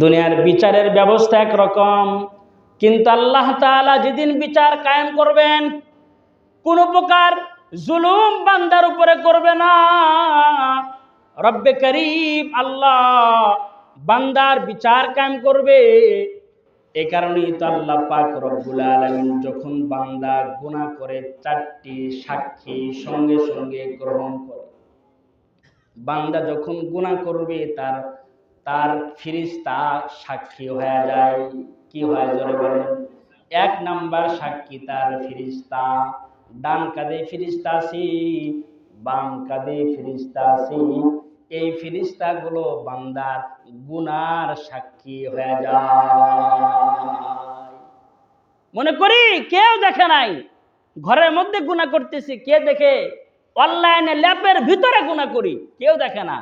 দুনিয়ার বিচারের ব্যবস্থা একরকম, কিন্তু আল্লাহ তাআলা যেদিন বিচার কায়েম করবেন কোন প্রকার জুলুম বান্দার উপরে করবে না। রব্বে করিম আল্লাহ বান্দার বিচার কায়েম করবে। এই কারণেই তো আল্লাহ পাক রব্বুল আলামিন যখন বান্দা গুনাহ করে 4টি সাক্ষী সঙ্গে সঙ্গে গ্রহণ করে। বান্দা যখন গুনাহ করবে তার তার ফেরেশতা সাক্ষী হয়ে যায়। কি হয় জোরে বলেন? 1 নাম্বার সাক্ষী তার ফেরেশতা। ডান কাঁধে ফেরেশতা আছে, বাম কাঁধে ফেরেশতা আছে। এই ফেরেশতাগুলো বান্দার গুনার সাক্ষী হয়ে যায়। মনে করি কেউ দেখে নাই, ঘরের মধ্যে গুনাহ করতেছি, কে দেখে? অনলাইনে ল্যাপের ভিতরে গুনাহ করি, কেউ দেখে না।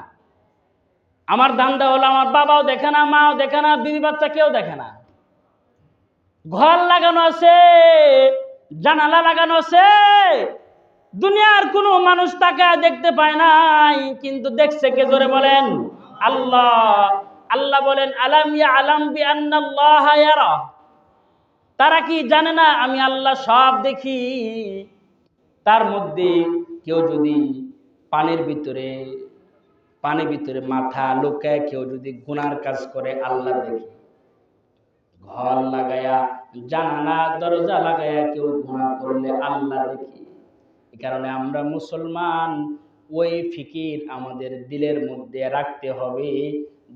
আমার ধান্দা হলো আমার বাবাও দেখে না, মাও দেখে না, বিবি বাচ্চা কেউ দেখে না। ঘর লাগানো আছে, জানালা লাগানো আছে, দুনিয়ার কোনো মানুষ তাকে দেখতে পায় নাই, কিন্তু দেখছে কে? জোরে বলেন আল্লাহ। আল্লাহ বলেন আলাম ইয়ালাম বিআন্নাল্লাহা ইয়ারা। তারা কি জানে না আমি আল্লাহ সব দেখি? তার মধ্যে কেউ যদি পানির ভিতরে মাথা লুকায় কেউ যদি গুনার কাজ করে আল্লাহ দেখে। ঘর লাগায়া জানালা দরজা লাগায়া কেউ গুনাহ করলে আল্লাহ দেখে। এই কারণে আমরা মুসলমান ওই ফিকির আমাদের দিলের মধ্যে রাখতে হবে।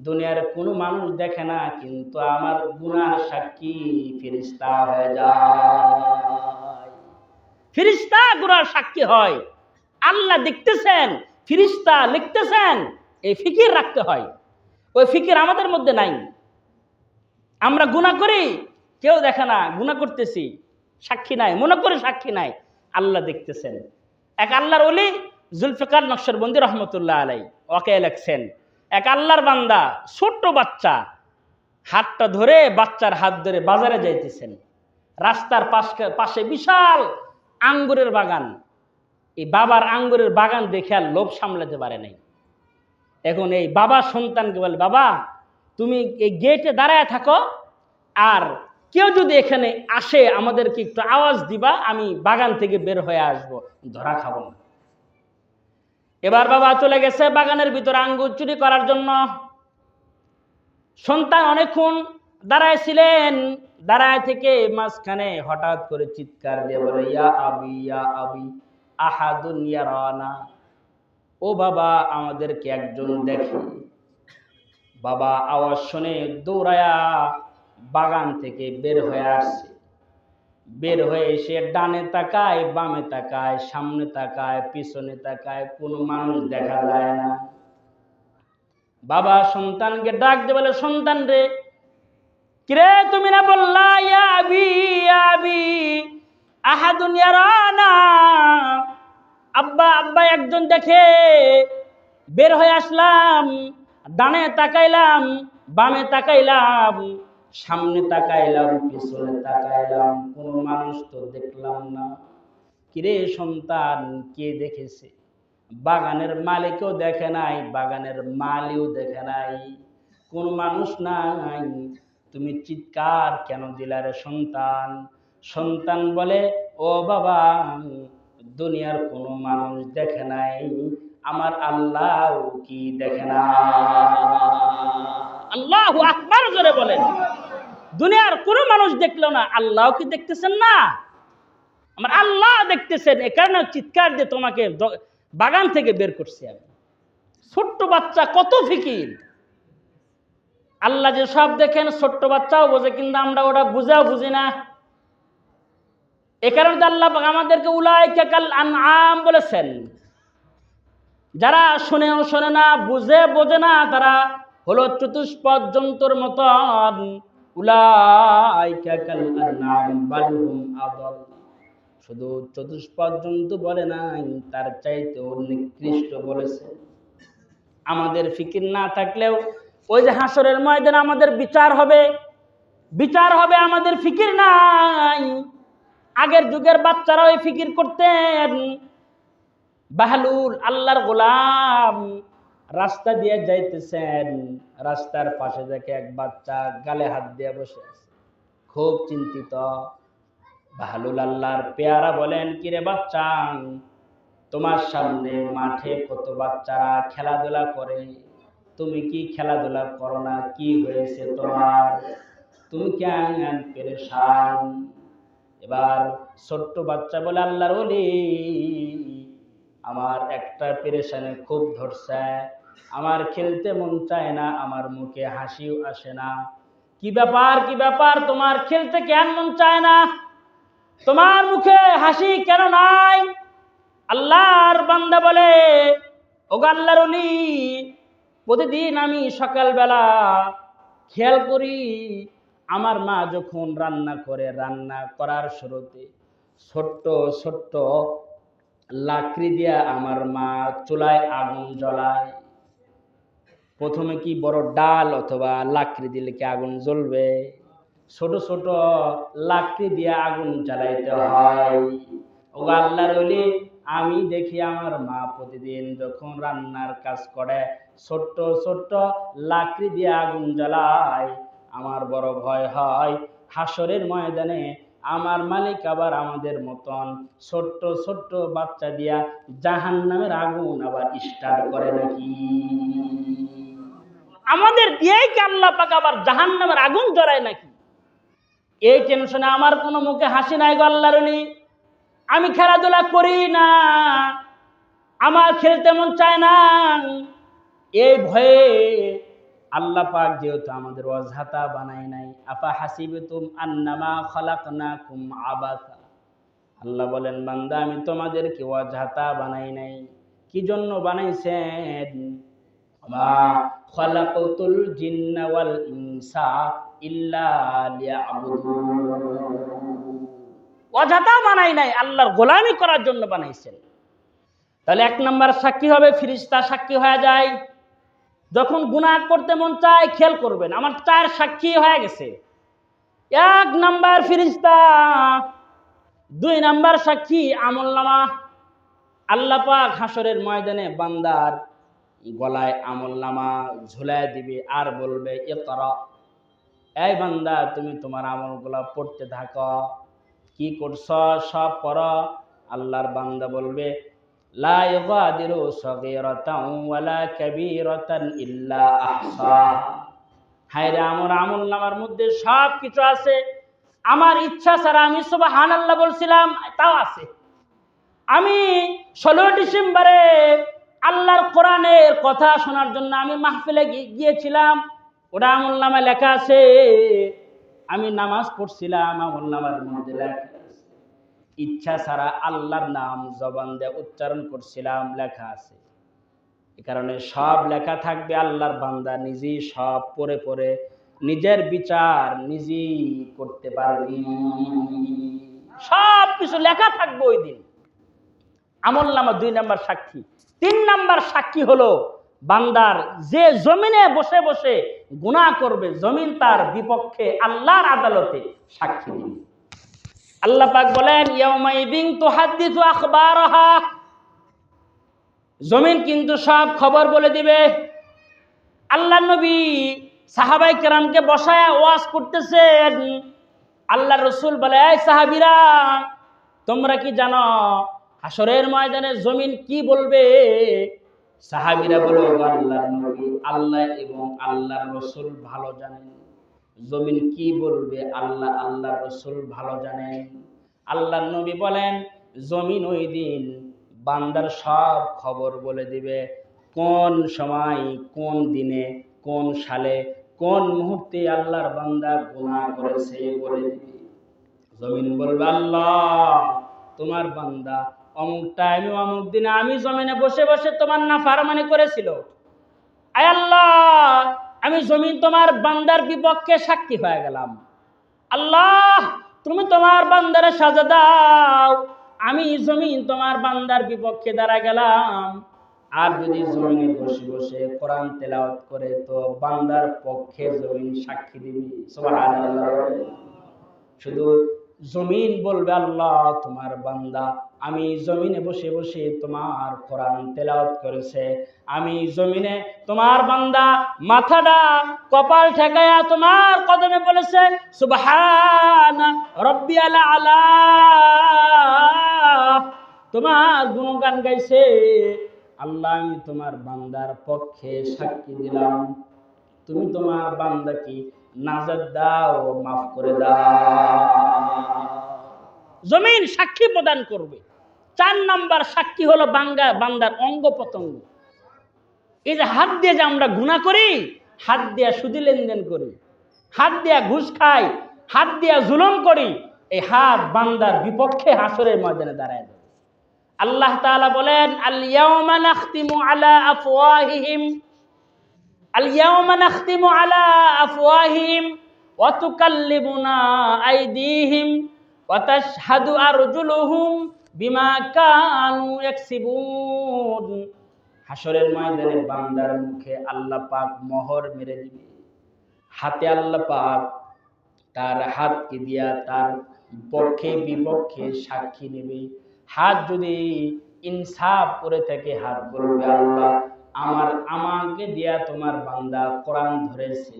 দুনিয়ার কোনো মানুষ দেখে না, কিন্তু আমার গুনাহ সাক্ষী ফেরেশতা হয়ে যায়। ফেরেশতা গুনার সাক্ষী হয়। আল্লাহ দেখতেছেন, ফেরেশতা লিখতেছেন, এই ফিকির রাখতে হয়। ওই ফিকির আমাদের মধ্যে নাই। আমরা গুনাহ করি, কেউ দেখে না, গুনাহ করতেছি, সাক্ষী নাই, মনে করে সাক্ষী নাই, আল্লাহ দেখতেছেন। এক আল্লাহর ওলি জুলফিকার নকশবন্দি রহমতুল্লাহ আলাই ওকে লেখছেন, এক আল্লাহর বান্দা ছোট্ট বাচ্চা হাতটা ধরে, বাচ্চার হাত ধরে বাজারে যাইতেছেন। রাস্তার পাশে বিশাল আঙ্গুরের বাগান। এই বাবার আঙ্গুরের বাগান দেখে আর লোভ সামলাতে পারে নাই। এখন এই বাবা সন্তানকে বলে, বাবা তুমি এই গেটে দাঁড়ায় থাকো, আর কেউ যদি এখানে আসে আমাদেরকে একটু আওয়াজ দিবা, আমি বাগান থেকে বের হয়ে আসব, ধরা খাবো না। এবার বাবা চলে গেছে বাগানের ভিতরে আঙ্গুর চুরি করার জন্য। সন্তান অনেকক্ষণ দাঁড়ায় ছিলেন, দাঁড়ায় থেকে মাঝখানে হঠাৎ করে চিৎকার দিয়ে বলে, ইয়া আবি ইয়া আবি আহাদুন ইয়ারানা। ও বাবা আমাদেরকে একজন দেখে। বাবা আওয়াজ শুনে দৌড়ায়া বাগান থেকে বের হয়ে আসছে। বের হয়ে এসে ডানে তাকায়, বামে তাকায়, সামনে তাকায়, পিছনে তাকায়, কোনো মানুষ দেখা যায় না। বাবা সন্তানকে ডাক দিয়ে বলে, সন্তান রে, কিরে তুমি না বললা ইয়া আবি ইয়া আবি আহাদুন ইয়ারানা, আব্বা আব্বা একজন দেখে। বের হয়ে আসলাম, ডানে তাকাইলাম, বামে তাকাইলাম, সামনে তাকাইলাম, পিছনে তাকাইলাম, কোন মানুষ তো দেখলাম না। কিরে সন্তান, কে দেখেছে? বাগানের মালিকও দেখে নাই, বাগানের মালিও দেখে নাই, কোন মানুষ নাই। তুমি চিৎকার কেন দিলা রে সন্তান? সন্তান বলে, ও বাবা দুনিয়ার কোনো মানুষ দেখে নাই, আমার আল্লাহ কি দেখে না? আল্লাহু আকবার জোরে বলেন। দুনিয়ার কোনো মানুষ দেখলো না, আল্লাহ কি দেখতেছেন না? আমার আল্লাহ দেখতেছেন। এ কারণে চিৎকার দিয়ে তোমাকে বাগান থেকে বের করছি আমি। ছোট্ট বাচ্চা কত ফিকির। আল্লাহ যে সব দেখেন ছোট্ট বাচ্চাও বোঝে, কিন্তু আমরা ওটা বুঝি না। এ কারণে আল্লাহ আমাদেরকে উলাইকা কাল আনআম বলেছেন। যারা শুনেও শোনে না, বোঝে না, তারা হলো চতুষ্পদ জন্তুর মতন। উলাইকা কাল আনআম বাল হুম আদাল। শুধু চতুষ্পদ জন্তু বলে নাই, তার চাইতেও নিকৃষ্ট বলেছে। আমাদের ফিকির না থাকলেও ওই যে হাসরের ময়দানে আমাদের বিচার হবে, আমাদের ফিকির নাই। আগের যুগের বাচ্চারা ওই ফিকির করতেন। বাহলুল আল্লাহর গোলাম, রাস্তা দিয়ে যাইতেছেন, রাস্তার পাশে দেখে এক বাচ্চা গালে হাত দিয়ে বসে আছে, খুব চিন্তিত। বাহলুল আল্লাহর পেয়ারা বলেন, কিরে বাচ্চা, তোমার সামনে মাঠে কত বাচ্চারা খেলাধুলা করে, তুমি কি খেলাধুলা করো না? কি হয়েছে তোমার? তুমি কেন পেরেশান? এবার ছোট্ট বাচ্চা বলে, আল্লাহর ওলি, আমার একটা পেরেশানি খুব ধরছে, আমার খেলতে মন চায় না, আমার মুখে হাসিও আসে না। কি ব্যাপার, কি ব্যাপার, তোমার খেলতে কেন মন চায় না? তোমার মুখে হাসি কেন নাই? আল্লাহর বান্দা বলে, ওগো আল্লাহর ওলি, প্রতিদিন আমি সকালবেলা খেয়াল করি, আমার মা যখন রান্না করে, রান্না করার শুরুতে ছোট্ট ছোট্ট লাকড়ি দিয়া আমার মা চুলায় আগুন জ্বলায়। প্রথমে কি বড় ডাল অথবা লাকড়ি দিলে কি আগুন জ্বলবে? ছোট ছোট লাকড়ি দিয়ে আগুন জ্বালাইতে হয়। ও আল্লাহর ওলি, আমি দেখি আমার মা প্রতিদিন যখন রান্নার কাজ করে ছোট্ট ছোট্ট লাকড়ি দিয়ে আগুন জ্বালায়। আমার বড় ভয় হয় হাসরের ময়দানে আমার মালিক আবার আমাদের মতন ছোট্ট ছোট্ট বাচ্চা দিয়া জাহান্নামের আগুন আবার স্টার্ট করে নাকি? আমাদের দিয়েই কি আল্লাহ পাক আবার জাহান্নামের আগুন জ্বলায় নাকি? এই টেনশনে আমার কোনো মুখে হাসি নাই গো আল্লাহর ওলি। আমি খেলাধুলা করি না, আমার খেলতে মন চায় না। এই ভয়ে আল্লাহ পাক যেহেতু আমাদের অযথা বানায় নাই, আফা হাসিবতুম আন্নামা খালাকনাকুম আবাসা, আল্লাহ বলেন, বান্দা আমি তোমাদেরকে অযথা বানাই নাই। কি জন্য বানাইছেন? মা খালাকাতুল জিন্না ওয়াল ইনসা ইল্লা লিয়াবুদুন, অযথা বানাই নাই, আল্লাহর গোলামি করার জন্য বানাইছেন। তাহলে এক নাম্বার সাক্ষী হবে ফেরেশতা সাক্ষী হয়ে যায়। যখন গুনাহ করতে মন চায়, খেয়াল করবেন আমার 4 সাক্ষী হয়ে গেছে। 1 নাম্বার ফেরেশতা, 2 নাম্বার সাক্ষী আমলনামা। আল্লাহ পাক হাসরের ময়দানে বান্দার গলায় আমলনামা ঝুলায় দিবে আর বলবে, ইকরা, এই বান্দা তুমি তোমার আমলগুলো পড়তে থাকো। কি করছ সব পড়ো। আল্লাহর বান্দা বলবে, লা ইগাদিরু সগীরাতান ওয়ালা কাবীরাতান ইল্লা আহসাহা, হায়রে আমার আমলনামার মধ্যে সব কিছু আছে, আমার ইচ্ছা ছাড়া আমি সুবহানাল্লাহ বলছিলাম তাও আছে। আমি 16 ডিসেম্বরে আল্লাহর কোরআনের কথা শোনার জন্য আমি মাহফিলে গিয়েছিলাম, ওটা আমলনামায় লেখা আছে। আমি নামাজ পড়ছিলাম, আমলনামার মধ্যে লেখা আছে। ইচ্ছা ছাড়া আল্লাহর নাম জবান দিয়ে উচ্চারণ করছিলাম, লেখা আছে। এই কারণে সব লেখা থাকবে। আল্লাহর বান্দা নিজেই সব পড়ে পড়ে নিজের বিচার নিজেই করতে পারবি। সব কিছু লেখা থাকবে ওই দিন। আমলনামা 2 নাম্বার সাক্ষী। 3 নাম্বার সাক্ষী হলো বান্দার যে জমিনে বসে বসে গুনাহ করবে, জমিন তার বিপক্ষে আল্লাহর আদালতে সাক্ষী দিবে। আল্লাহ পাক বলেন, ইয়াউমাইদিন তুহাদ্দিসু আখবারাহা, জমিন কিন্তু সব খবর বলে দিবে। আল্লাহর নবী সাহাবায়ে কেরামকে বসায় ওয়াজ করতেছেন। আল্লাহর রাসূল বলে, এই সাহাবীরা, তোমরা কি জানো হাসরের ময়দানে জমিন কি বলবে? সাহাবীরা বলে, আল্লাহর নবী, আল্লাহ এবং আল্লাহর রাসূল ভালো জানেন জমিন কি বলবে, আল্লাহ আল্লাহর রাসূল ভালো জানেন। আল্লাহর নবী বলেন, জমিন ওই দিন বান্দার সব খবর বলে দিবে। কোন সময়, কোন দিনে, কোন সালে, কোন মুহূর্তে আল্লাহর বান্দা গুনাহ করেছে বলে দিবে। জমিন বলবে, আল্লাহ তোমার বান্দা অমুক টাইমে অমুক দিনে আমি জমিনে বসে বসে তোমার নাফরমানি করেছিল। আয় আল্লাহ, আমি জমিন তোমার বান্দার বিপক্ষে সাক্ষী হয়ে গেলাম। আল্লাহ তুমি তোমার বান্দারে সাজা দাও, আমি জমিন তোমার বান্দার বিপক্ষে দাঁড়া গেলাম। আর যদি জমিনে বসে বসে কোরআন তেলাওয়াত করে তো বান্দার পক্ষে জমিন সাক্ষী দিবে। সুবহানাল্লাহ। শুধু জমিন বলবে, আল্লাহ তোমার বান্দা আমি জমিনে বসে বসে তোমার কোরআন তেলাওয়াত করেছে, আমি জমিনে তোমার বান্দা মাথাটা কপাল ঠেকায়া তোমার কদমে বলেছে সুবহানা রাব্বিয়াল আলা, তোমার গুণগান গাইছে। আল্লাহ আমি তোমার বান্দার পক্ষে সাক্ষী দিলাম, তুমি তোমার বান্দাকে নাজাত দাও, মাফ করে দাও। জমিন সাক্ষী প্রদান করবে। 4 নাম্বার সাক্ষী হলো বান্দার অঙ্গ প্রত্যঙ্গ। এই যে হাত দিয়ে যে আমরা গুনাহ করি, হাত দিয়ে সুদি লেনদেন করি, হাত দিয়ে ঘুষ খাই, হাত দিয়ে জুলুম করি, এই হাত বান্দার বিপক্ষে হাসরের ময়দানে দাঁড়ায় যাবে। আল্লাহ তাআলা বলেন আল ইয়াওমা নাখতিমু আলা আফওয়াহিহিম, আল ইয়াওমা নাখতিমু আলা আফওয়াহিহিম ওয়া তুকাল্লিমুনা আইদিহিম ওয়া তাশহাদু আরজুলুহুম বিমা কানু ইয়াকসিবুন। হাসরের ময়দানে বান্দার মুখে আল্লাহ পাক মোহর মেরে দিবে। হাতে আল্লাহ পাক তার হাতকে দিয়া তার পক্ষে বিপক্ষে সাক্ষী নেবে। হাত যদি ইনসাফ করে থাকে, হাত বলবে আল্লাহ আমাকে দিয়া তোমার বান্দা কোরআন ধরেছে,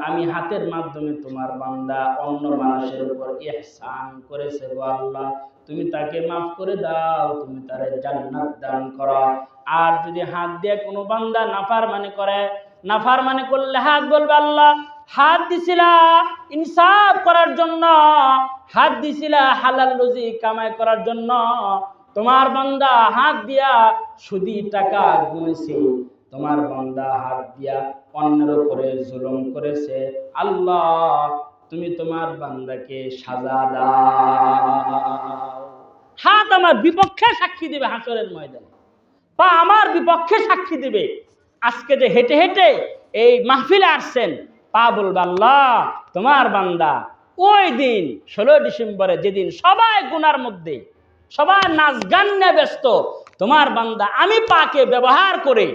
আমি হাতের মাধ্যমে তোমার বান্দা অন্য মানুষের উপর ইহসান করেছে, গো আল্লাহ তুমি তাকে মাফ করে দাও, তুমি তারে জান্নাত দান করো। আর যদি হাত দিয়ে কোনো বান্দা নাফরমানি করে, নাফরমানি করলে হাত বলবে আল্লাহ হাত দিছিলা ইনসাফ করার জন্য, হাত দিছিলা হালাল রুজি কামাই করার জন্য, তোমার বান্দা হাত দিয়া সুদি টাকা গুনেছে, তোমার বান্দা হাত দিয়া অন্যের উপরে জুলুম করেছে, আল্লাহ তুমি তোমার বান্দাকে সাজা দাও। হাত আমার বিপক্ষে সাক্ষী দিবে হাসরের ময়দানে, পা আমার বিপক্ষে সাক্ষী দিবে। আজকে যে হেঁটে হেঁটে এই মাহফিলে আসছেন, পা বলবে আল্লাহ তোমার বান্দা ওই দিন 16 ডিসেম্বরে যেদিন সবাই গুনার মধ্যে, সবাই নাচ গান নিয়ে ব্যস্ত, তোমার বান্দা আমি পাকে ব্যবহার করে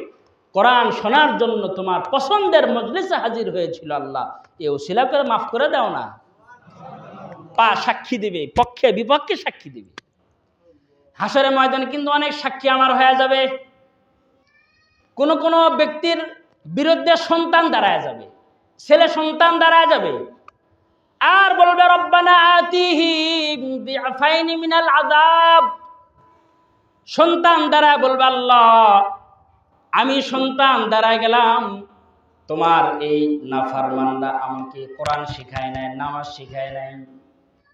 কোরআন শোনার জন্য তোমার পছন্দের মজলিসে হাজির হয়েছিল, আল্লাহ এ ওসিলা করে মাফ করে দাও না। পা সাক্ষী দিবে, পক্ষে বিপক্ষে সাক্ষী দিবে। হাসরের ময়দানে কিন্তু অনেক সাক্ষী আমার হয়ে যাবে। কোন কোন ব্যক্তির বিরুদ্ধে সন্তান দাঁড়ায় যাবে, ছেলে সন্তান দাঁড়ায় যাবে, আর বলবে রব্বানা আতিহিম বিআফাইনি মিনাল আযাব। সন্তান দাঁড়ায় বলবে আল্লাহ আমি সন্তান দাঁড়ায় গেলাম, তোমার এই নাফরমানরা আমাকে কোরআন শিখায় নাই, নামাজ শিখায় নাই,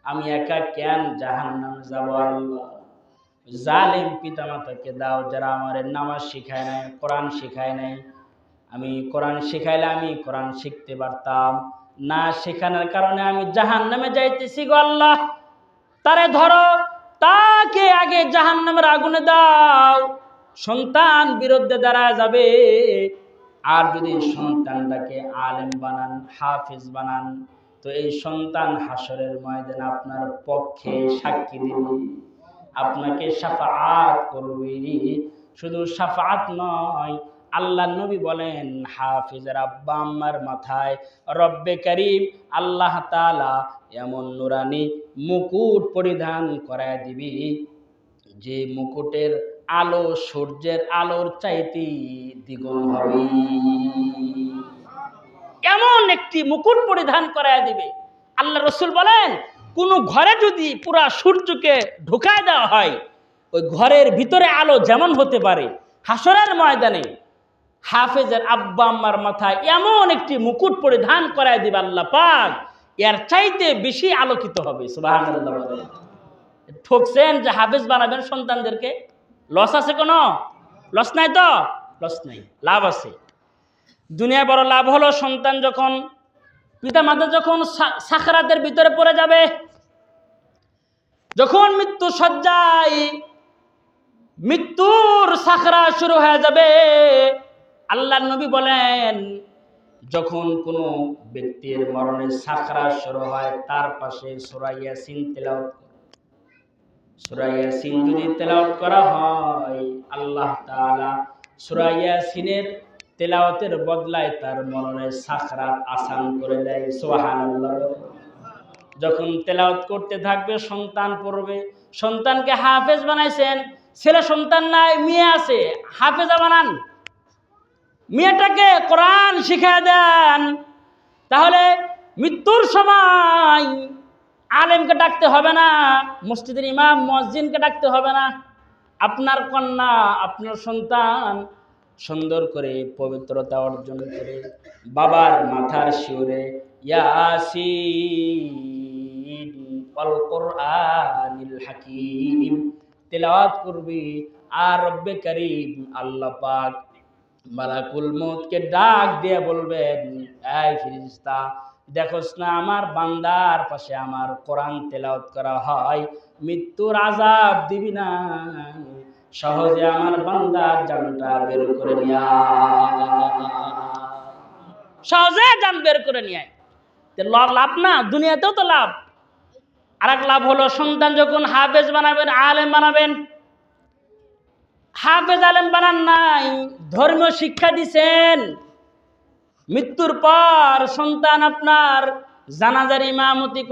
আমি একা কেন জাহান্নামে যাব আল্লাহ। জালিম পিতামাতাকে দাও যারা আমার নামাজ শিখায় নাই, কোরআন শিখায় নাই। আমি কোরআন শিখাইলে আমি কোরআন শিখতে পারতাম না, শেখানোর কারণে আমি জাহান্নামে যাইতেছি গো আল্লাহ, তারে ধরো, তাকে আগে জাহান্নামের আগুনে দাও। সন্তান বিরুদ্ধে দাঁড়ায় যাবে। আর যদি সন্তানটাকে আলেম বানান, হাফিজ বানান, তো এই সন্তান হাসরের ময়দানে আপনার পক্ষে সাক্ষী দিবে, আপনাকে শাফাআত করবে। শুধু শাফাআত নয়, আল্লাহ নবী বলেন হাফিজের আব্বা আম্মার মাথায় রব্বে কারীম আল্লাহ তাআলা এমন নুরানি মুকুট পরিধান করায় দিবি, যে মুকুটের আলো সূর্যের আলোর চাইতে দ্বিগুণ হবে। এমন একটি মুকুট পরিধান করায় দিবে। আল্লাহ রাসূল বলেন কোন ঘরে যদি পুরা সূর্যকে ঢুকায় দেওয়া হয়, ওই ঘরের ভিতরে আলো যেমন হতে পারে, হাসরের ময়দানে হাফেজের আব্বা আম্মার মাথায় এমন একটি মুকুট পরিধান করায় দিবে আল্লাহ পাক, এর চাইতে বেশি আলোকিত হবে। সুবহানাল্লাহ। ঠকছেন যে হাফেজ বানাবেন সন্তানদেরকে, লস আছে? কোনো লস নাই তো? লস নাই, লাভ আছে। দুনিয়া বড় লাভ হলো সন্তান যখন, পিতা মাতা যখন সাকরাতের ভিতরে পড়ে যাবে, যখন মৃত্যু শয্যায় মৃত্যুর সাকরা শুরু হয়ে যাবে, আল্লাহর নবী বলেন যখন কোনো ব্যক্তির মরণের সাকরা শুরু হয়, তার পাশে সূরা ইয়াসিন তেলাওয়াত করে। সূরা ইয়াসিন যদি তেলাওয়াত করা হয়, আল্লাহ তাআলা সূরা ইয়াসিনের তেলাওয়াতের বদলায় তার মরণের সাকরাত আসান করে দেয়। সুবহানাল্লাহ। যখন তেলাওয়াত করতে থাকবে সন্তান পড়বে, সন্তানকে হাফেজ বানাইছেন, ছেলে সন্তান নাই, মেয়ে আছে, হাফেজা বানান, মেয়েটাকে কোরআন শিখিয়ে দেন। তাহলে মৃত্যুর সময় আলেমকে ডাকতে হবে না, মসজিদের ইমাম মুয়াজ্জিনকে ডাকতে হবে না। আপনার কন্যা, আপনার সন্তান সুন্দর করে পবিত্রতা অর্জন করে বাবার মাথার শিওরে ইয়াসিন ওয়াল কোরআনিল হাকীম তেলাওয়াত করবে। আর রব্বে কারীম আল্লাহ পাক মালাকুল মউতকে ডাক দিয়ে বলবেন, এই ফেরেশতা, দেখোস না আমার বান্দার পাশে আমার কোরআন তেলাওয়াত করা হয়, মৃত্যুর আযাব দিবি না, সহজে আমার বান্দার জানটা বের করে নিয়া, সহজে জান বের করে নিয়ে আয়। লাভ না, দুনিয়াতেও তো লাভ। আর এক লাভ হলো, সন্তান যখন হাফেজ বানাবেন, আলেম বানাবেন, হাফেজ আলেম বানান নাই, ধর্মীয় শিক্ষা দিছেন, মৃত্যুর পর সন্তান আপনার জানাজার ইমামতি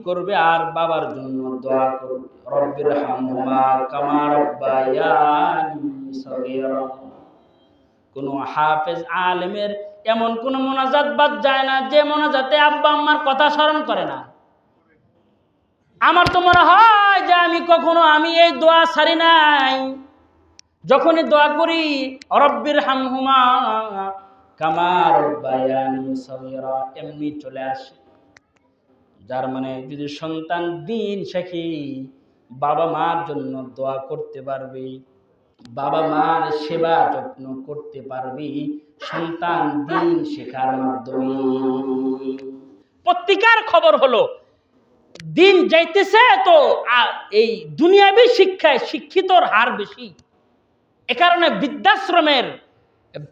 করবে আর বাবার জন্য দোয়া করবে, রব্বির হামহুমা কামা রাব্বায়ানি সগীরা। কোন হাফেজ আলেমের এমন কোন মোনাজাত বাদ যায় না যে মোনাজাতে আব্বা আম্মার কথা স্মরণ করে না। আমার তো মনে হয় যে আমি এই দোয়া ছাড়ি নাই, যখনই দোয়া করি রব্বির হামহুমা কামা রাব্বায়ানি সগীরা এমনি চলে আসে। যার মানে যদি সন্তান দিন শেখে, বাবা মার জন্য দোয়া করতে পারবে, বাবা মার সেবা যত্ন করতে পারবে সন্তান দিন শেখার মাধ্যমে। পত্রিকার খবর হলো দিন যাইতেছে তো এই দুনিয়াবী শিক্ষায় শিক্ষিতর হার বেশি, এ কারণে বৃদ্ধাশ্রমের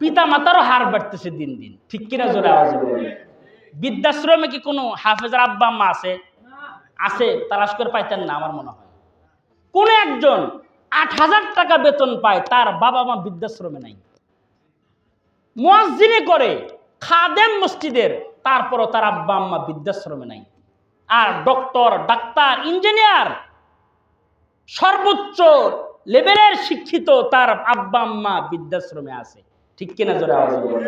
পিতা মাতারও হার বাড়তেছে দিন দিন। ঠিক কিনা জোরে আওয়াজে বলেন? বৃদ্ধাশ্রমে কি কোনো হাফেজের আব্বা আম্মা আছে? আছে, তালাশ করে পাইতেন না আমার মনে হয়। কোন একজন ৮,০০০ টাকা বেতন পায়, তার বাবা মা বৃদ্ধাশ্রমে নাই, মুয়াজ্জিনি করে, খাদেম মসজিদের, তারপরও তার আব্বা আম্মা বৃদ্ধাশ্রমে নাই। আর ডক্টর, ডাক্তার, ইঞ্জিনিয়ার, সর্বোচ্চ লেভেলের শিক্ষিত, তার আব্বা আম্মা বৃদ্ধাশ্রমে আছে। ঠিক কিনা জোরে আওয়াজ বলেন?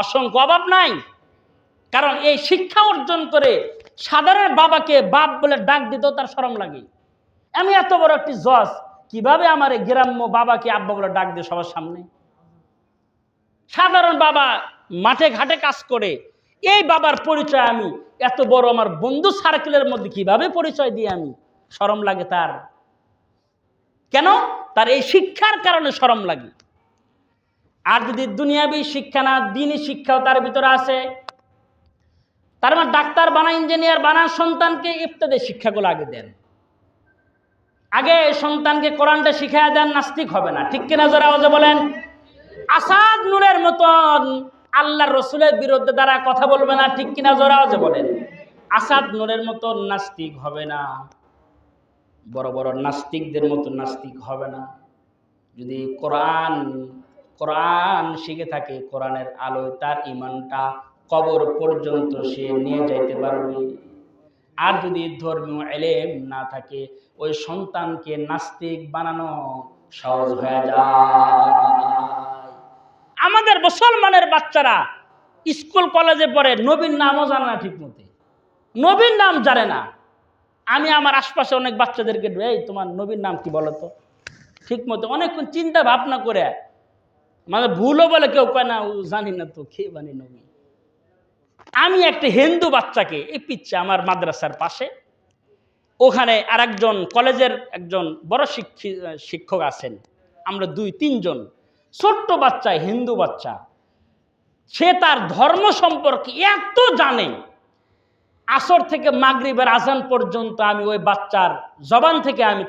অসংখ্য অভাব নাই। কারণ এই শিক্ষা অর্জন করে সাধারণ বাবাকে বাপ বলে ডাক দিতেও তার শরম লাগে। আমি এত বড় একটি জজ, কিভাবে আমার এই গ্রাম্য বাবাকে আব্বা বলে ডাক দিয়ে সবার সামনে? সাধারণ বাবা মাঠে ঘাটে কাজ করে, এই বাবার পরিচয় আমি এত বড় আমার বন্ধু সার্কেলের মধ্যে কিভাবে পরিচয় দিই? আমি শরম লাগে তার। কেন? তার এই শিক্ষার কারণে শরম লাগে। আর যদি দুনিয়াবী শিক্ষা না, দ্বীনি শিক্ষাও তার ভিতরে আছে, তার মানে ডাক্তার বানা, ইঞ্জিনিয়ার বানা, সন্তানকে ইফতাদি শিক্ষাগুলো আগে দেন, আগে সন্তানকে কোরআনটা শিখায় দেন, নাস্তিক হবে না। ঠিক কিনা জোরে আওয়াজে বলেন? আসাদ নূরের মতন আল্লাহর রসুলের বিরুদ্ধে দ্বারা কথা বলবে না। ঠিক কিনা জোরে আওয়াজে বলেন? আসাদ নূরের মতন নাস্তিক হবে না, বড় বড় নাস্তিকদের মতো নাস্তিক হবে না। যদি কোরআন শিখে থাকে, কোরআনের আলোয় তার ঈমানটা কবর পর্যন্ত সে নিয়ে যাইতে পারবে। আর যদি ধর্মীয় ইলম না থাকে, ওই সন্তানকে নাস্তিক বানানো সহজ হয়ে যায়। আমাদের মুসলমানের বাচ্চারা স্কুল কলেজে পড়ে, নবীর নামও জানে না ঠিক মতো, নবীর নাম জানে না। আমি আমার আশপাশে অনেক বাচ্চাদেরকে, এই তোমার নবীর নাম কি বলো তো, ঠিক মতো অনেকক্ষণ চিন্তা ভাবনা করে, মানে ভুলও বলে কেউ কয় না জানি না তো, কে বানি নবী। আমি একটা হিন্দু বাচ্চাকে, এই পিচ্ছে আমার মাদ্রাসার পাশে, ওখানে আর একজন কলেজের একজন বড় শিক্ষক আছেন, আমরা ২-৩ জন, ছোট্ট বাচ্চা, হিন্দু বাচ্চা, সে তার ধর্ম সম্পর্কে এত জানে, আসর থেকে মাগরিবের আজান পর্যন্ত আমি ওই বাচ্চার জবান থেকে আমি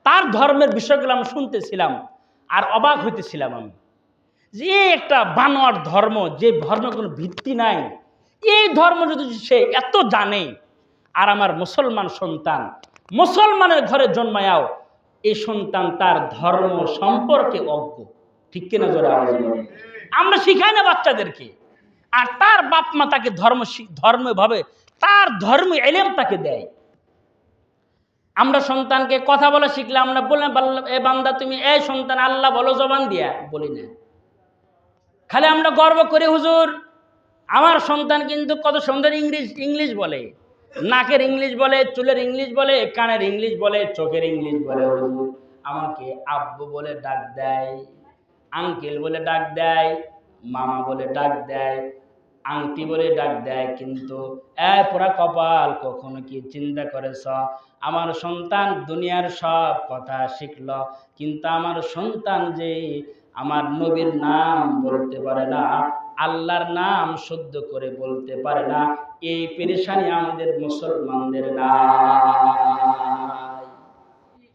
তার ধর্মের বিষয়গুলো আমি শুনতেছিলাম আর অবাক হইতেছিলাম আমি, যে একটা বানোয়ার ধর্ম, যে ধর্মের কোনো ভিত্তি নাই, এই ধর্ম যদি সে এত জানে, আর আমার মুসলমান সন্তান, মুসলমানের ঘরে জন্মায়াও এই সন্তান তার ধর্ম সম্পর্কে অজ্ঞ। ঠিক কিনা জোরে আওয়াজ বলেন? আমরা শিখাই না বাচ্চাদেরকে। আর তার বাপ মা তাকে ধর্মভাবে তার ধর্ম এলেম তাকে দেয়। আমরা সন্তানকে কথা বলা শিখলে আমরা বললাম, এ বান্দা তুমি এই সন্তান আল্লাহ বলো জবান দিয়া, বলি না। খালি আমরা গর্ব করি, হুজুর আমার সন্তান কিন্তু কত সুন্দর ইংলিশ বলে, নাকের ইংলিশ বলে, চুলের ইংলিশ বলে, কানের ইংলিশ বলে, চোখের ইংলিশ বলে। হুজুর আমাকে আব্বু বলে ডাক দেয়, আঙ্কেল বলে ডাক দেয়, মামা বলে ডাক দেয়, আংটি বলে ডাক দেয়, কিন্তু পুরা কপাল, কখনো কি চিন্তা করেছ আমার সন্তান দুনিয়ার সব কথা শিখল, কিন্তু আমার সন্তান যে আমার নবীর নাম বলতে পারে না, আল্লাহর নাম শুদ্ধ করে বলতে পারে না, এই পেরেশানি আমাদের মুসলমানদের নাই।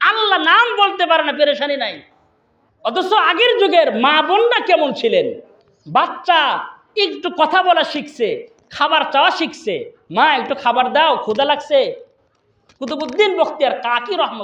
আল্লাহ নাম বলতে পারে না, পেরেশানি নাই। অথচ আগের যুগের মা বোনরা কেমন ছিলেন, বাচ্চা একটু কথা বলা শিখছে, খাবার চাওয়া শিখছে, মা একটু খাবার দাও ক্ষুধা লাগছে, কুতুবউদ্দিন বখতিয়ার কাকি রহমত